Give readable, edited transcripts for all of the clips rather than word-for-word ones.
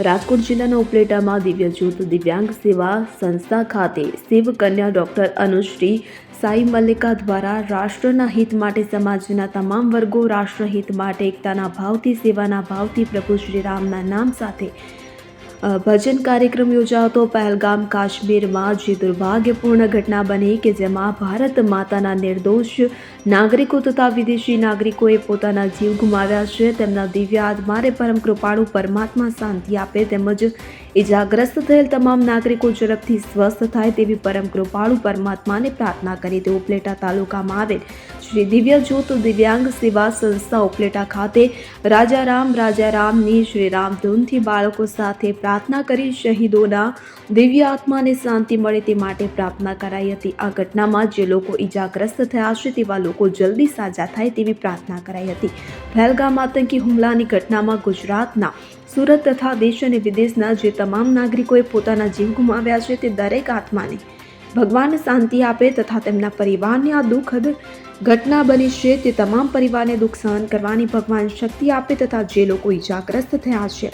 રાજકોટ જિલ્લાના ઉપલેટામાં દિવ્યજ્યોત દિવ્યાંગ સેવા સંસ્થા ખાતે શિવ કન્યા ડોક્ટર અનુશ્રી સાઈ મલ્લિકા દ્વારા રાષ્ટ્રના હિત માટે સમાજના તમામ વર્ગો રાષ્ટ્રહિત માટે એકતાના ભાવથી સેવાના ભાવથી પ્રભુ શ્રી રામના નામ સાથે ભજન કાર્યક્રમ યોજાતો પહેલગામ કાશ્મીરમાં જે દુર્ભાગ્યપૂર્ણ ઘટના બની કે જેમાં ભારત માતાના નિર્દોષ નાગરિકો તથા વિદેશી નાગરિકોએ પોતાના જીવ ગુમાવ્યા છે. તેમના દિવ્ય આત્માને પરમ કૃપાળુ પરમાત્મા શાંતિ આપે તેમજ ઇજાગ્રસ્ત થયેલ તમામ નાગરિકો ઝડપથી સ્વસ્થ થાય તેવી પરમ કૃપાળુ પરમાત્માને પ્રાર્થના કરી. તે ઉપલેટા તાલુકામાં આવેલ શ્રી દિવ્યજ્યોત દિવ્યાંગ સેવા સંસ્થા ઉપલેટા ખાતે રાજારામની શ્રી રામધૂનથી બાળકો સાથે પ્રાર્થના કરી શહીદોના દિવ્ય આત્માને શાંતિ મળે તે માટે પ્રાર્થના કરાઈ હતી. આ ઘટનામાં જે લોકો ઇજાગ્રસ્ત થયા છે તેવા લોકો જલ્દી સાજા થાય તેવી પ્રાર્થના કરાઈ હતી. પહેલગામ આતંકી હુમલાની ઘટનામાં ગુજરાતના સુરત તથા દેશ અને વિદેશના જે તમામ નાગરિકોએ પોતાના જીવ ગુમાવ્યા છે તે દરેક આત્માને ભગવાન શાંતિ આપે તથા તેમના પરિવારને આ દુઃખદ ઘટના બની છે તે તમામ પરિવારને દુઃખ સહન કરવાની ભગવાન શક્તિ આપે તથા જે લોકો ઇજાગ્રસ્ત થયા છે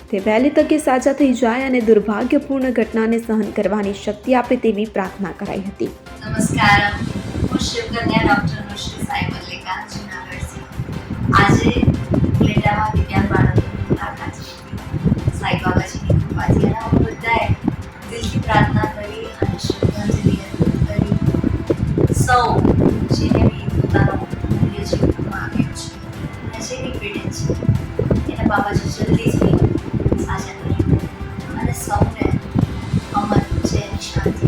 તે વહેલી તકે સાજા થઈ જાય અને દુર્ભાગ્યપૂર્ણ ઘટનાને સહન કરવાની શક્તિ આપે તેવી પ્રાર્થના કરાઈ હતી. નમસ્કાર, હું શિવકન્યા ડોક્ટર અનુશ્રી સાઈ મલ્લિકા જૂનાગઢથી. આજે ઉપલેટામાં દિવ્યાંગ બાળકોની મુલાકાત લીધી. સાઈ બાબાજીની કૃપાથી અને અમે બધાએ દિલથી પ્રાર્થના કરી અને શ્રદ્ધાંજલિ અર્પણ કરી. સૌ જેને બી પોતાનો મૂલ્ય જીવ ગુમાવ્યો છે અને જેની પીડિત છે એને બાબાજી જલ્દીથી સાજા કરી અને સૌને અમર ચેન શાંતિ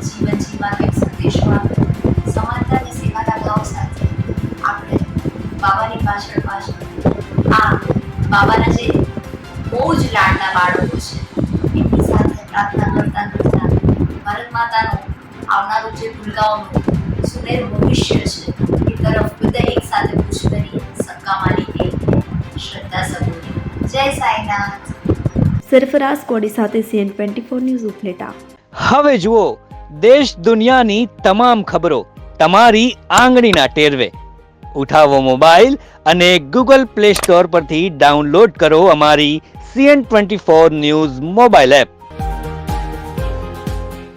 જીવન જીવવાનો એક સંદેશો આપે. સમાનતા અને સેવાના ભાવ સાથે આપણે બાબાની પાછળ આ બાબાના જે બહુ જ લાડના બાળકો છે એમની સાથે પ્રાર્થના કરતા ભારત માતાનું આવનારું જે ભૂલકાઓનું સુનેર ભવિષ્ય છે એ તરફ બધા એક સાથે પૂછ કરી સક્કામાની એક શ્રદ્ધા સબૂરી. જય સાઈનાથ. સરફરાઝ કોડી સાથે CN24 ન્યૂઝ ઉપલેટા. હવે જુઓ દેશ દુનિયાની તમામ ખબરો તમારી આંગળીના ટેરવે. ઉઠાવો મોબાઈલ અને Google Play Store પરથી ડાઉનલોડ કરો અમારી CN24 ન્યૂઝ મોબાઈલ એપ.